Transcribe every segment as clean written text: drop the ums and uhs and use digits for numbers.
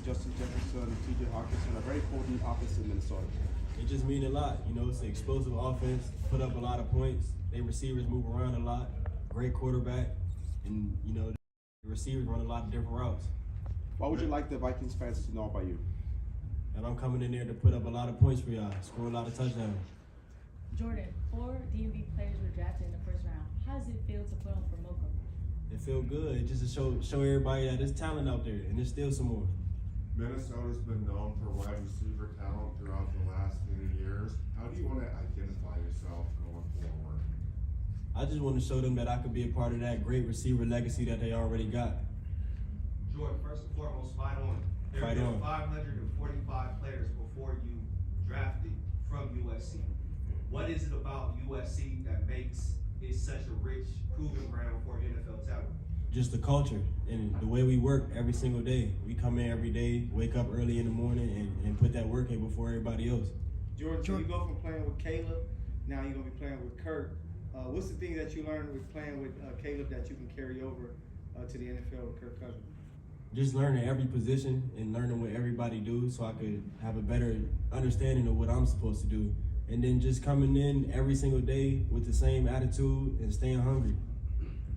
Justin Jefferson, T.J. Hawkinson, a very potent offense in Minnesota? It just means a lot. You know, it's an explosive offense, put up a lot of points. They receivers move around a lot. Great quarterback, and you know, the receivers run a lot of different routes. What would you like the Vikings fans to know about you? And I'm coming in there to put up a lot of points for y'all, score a lot of touchdowns. Jordan, 4 DMV players were drafted in the first round. How does it feel to put on for Mocha? It feel good. It just to show everybody that there's talent out there, and there's still some more. Minnesota's been known for wide receiver talent throughout the last many years. How do you want to identify yourself going forward? I just want to show them that I could be a part of that great receiver legacy that they already got. Jordan, first and foremost, fight on. There Fight on. were 545 players before you drafted from USC. What is it about USC that makes it such a rich proving ground for NFL talent? Just the culture and the way we work every single day. We come in every day, wake up early in the morning, and put that work in before everybody else. Jordan, so you go from playing with Caleb, now you're going to be playing with Kirk. What's the thing that you learned with playing with Caleb that you can carry over to the NFL with Kirk Cousins? Just learning every position and learning what everybody do so I could have a better understanding of what I'm supposed to do. And then just coming in every single day with the same attitude and staying hungry.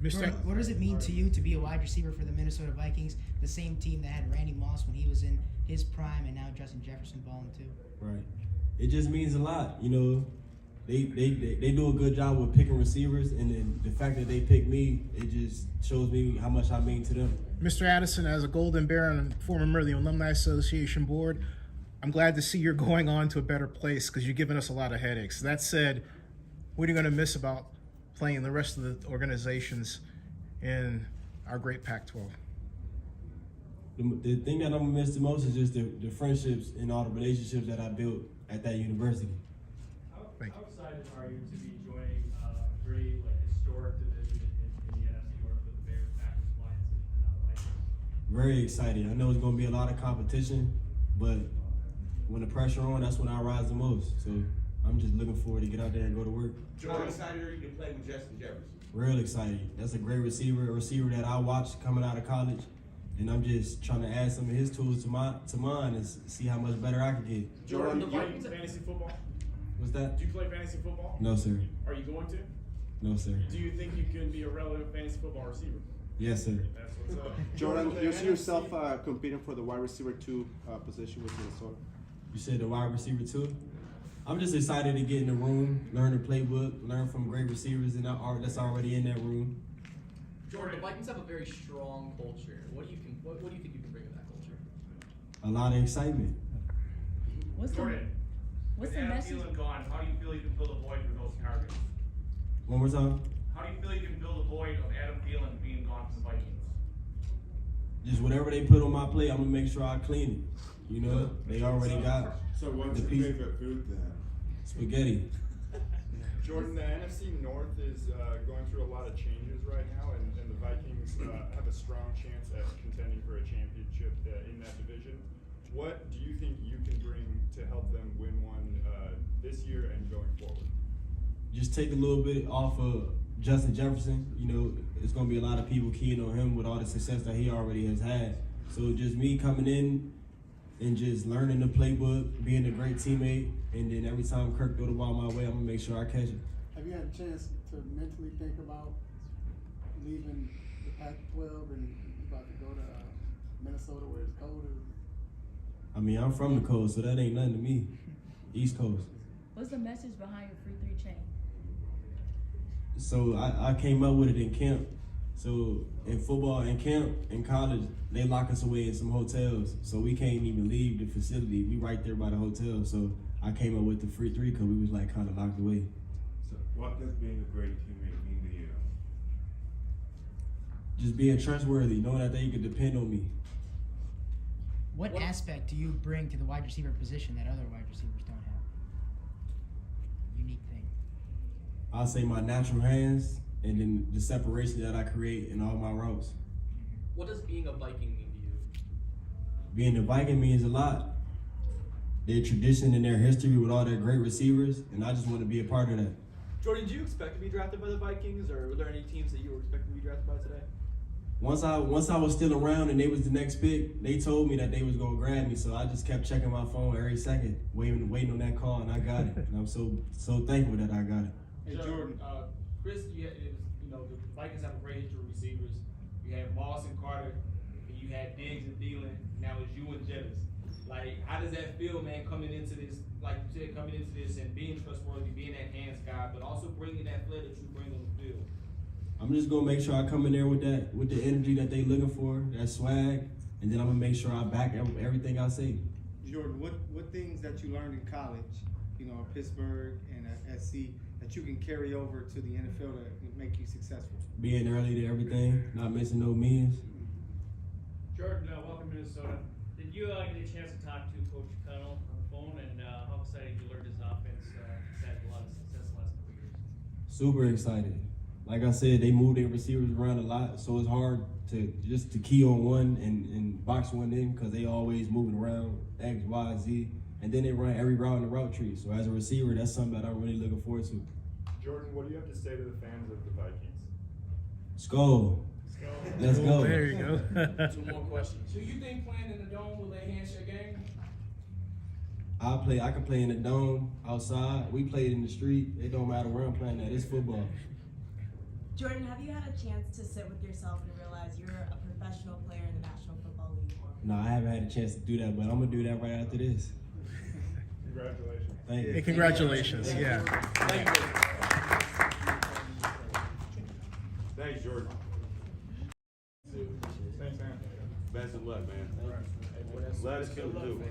Jordan, what does it mean to you to be a wide receiver for the Minnesota Vikings, the same team that had Randy Moss when he was in his prime and now Justin Jefferson balling too? Right. It just means a lot. You know, they do a good job with picking receivers, and then the fact that they pick me, it just shows me how much I mean to them. Mr. Addison, as a Golden Bear and former member of the Alumni Association Board, I'm glad to see you're going on to a better place because you're giving us a lot of headaches. That said, what are you going to miss about playing the rest of the organizations in our great Pac-12? The thing that I'm going to miss the most is just the friendships and all the relationships that I built at that university. How excited are you to be joining a pretty historic division in the NFC North with the Bears, Packers, Lions, and now the Vikings? Very excited. I know it's going to be a lot of competition, but when the pressure on, that's when I rise the most. So I'm just looking forward to get out there and go to work. How excited are you to play with Justin Jefferson? Real excited. That's a great receiver, a receiver that I watched coming out of college, and I'm just trying to add some of his tools to mine and see how much better I can get. Jordan, do you play fantasy football? What's that? Do you play fantasy football? No, sir. Are you going to? No, sir. Do you think you can be a relevant fantasy football receiver? Yes, sir. That's what's up. Jordan, you see yourself competing for the wide receiver 2 position with Minnesota? You said the wide receiver too? I'm just excited to get in the room, learn the playbook, learn from great receivers that's already in that room. Jordan, the Vikings have a very strong culture. What do you think you can bring to that culture? A lot of excitement. What's Jordan, the Adam message? Thielen gone, how do you feel you can fill the void for those targets? One more time. How do you feel you can fill the void of Adam Thielen being gone from the Vikings? Just whatever they put on my plate, I'm gonna make sure I clean it. You know, they already got So what's the your piece. favorite food then? Spaghetti. Jordan, the NFC North is going through a lot of changes right now, and the Vikings have a strong chance at contending for a championship in that division. What do you think you can bring to help them win one this year and going forward? Just take a little bit off of Justin Jefferson. You know, it's going to be a lot of people keying on him with all the success that he already has had. So just me coming in and just learning the playbook, being a great teammate, and then every time Kirk throw the ball my way, I'm going to make sure I catch it. Have you had a chance to mentally think about leaving the Pac-12 and about to go to Minnesota where it's cold? I mean, I'm from the coast, so that ain't nothing to me. East Coast. What's the message behind your free 3 chain? So I came up with it in camp. So in football, in camp, in college, they lock us away in some hotels. So we can't even leave the facility. We right there by the hotel. So I came up with the free 3 because we was like kind of locked away. So what does being a great teammate mean to you? Just being trustworthy, knowing that they could depend on me. What aspect do you bring to the wide receiver position that other wide receivers don't have? Unique thing. I'll say my natural hands and then the separation that I create in all my routes. What does being a Viking mean to you? Being a Viking means a lot. Their tradition and their history with all their great receivers, and I just want to be a part of that. Jordan, did you expect to be drafted by the Vikings, or were there any teams that you were expecting to be drafted by today? once I was still around and they was the next pick, they told me that they was gonna grab me. So I just kept checking my phone every second, waiting on that call, and I got it. And I'm so thankful that I got it. Hey, Jordan. Chris, the Vikings have a great history of receivers. You had Moss and Carter, and you had Diggs and Thielen. Now it's you and Jettis. Like, how does that feel, man, coming into this, like you said, coming into this and being trustworthy, being that hands guy, but also bringing that flair that you bring on the field? I'm just gonna make sure I come in there with the energy that they looking for, that swag, and then I'm gonna make sure I back everything I say. Jordan, what things that you learned in college, at Pittsburgh and at SC, that you can carry over to the NFL to make you successful? Being early to everything, not missing no meals. Jordan, welcome to Minnesota. Did you get a chance to talk to Coach Connell on the phone, and how excited you learned his offense? He's had a lot of success the last couple of years. Super excited. Like I said, they move their receivers around a lot, so it's hard to key on one and box one in because they always moving around X, Y, Z, and then they run every route in the route tree. So as a receiver, that's something that I'm really looking forward to. Jordan, what do you have to say to the fans of the Vikings? Skull. Let's go. There you go. 2 more questions. Do you think playing in the dome will enhance your game? I can play in the dome, outside. We played in the street. It don't matter where I'm playing at. It's football. Jordan, have you had a chance to sit with yourself and realize you're a professional player in the National Football League? No, I haven't had a chance to do that, but I'm gonna do that right after this. Congratulations. Thank you. Hey, congratulations. Yeah. Thank you. Thanks, Jordan. Thanks, man. Best of luck, man. Let us kill the dude.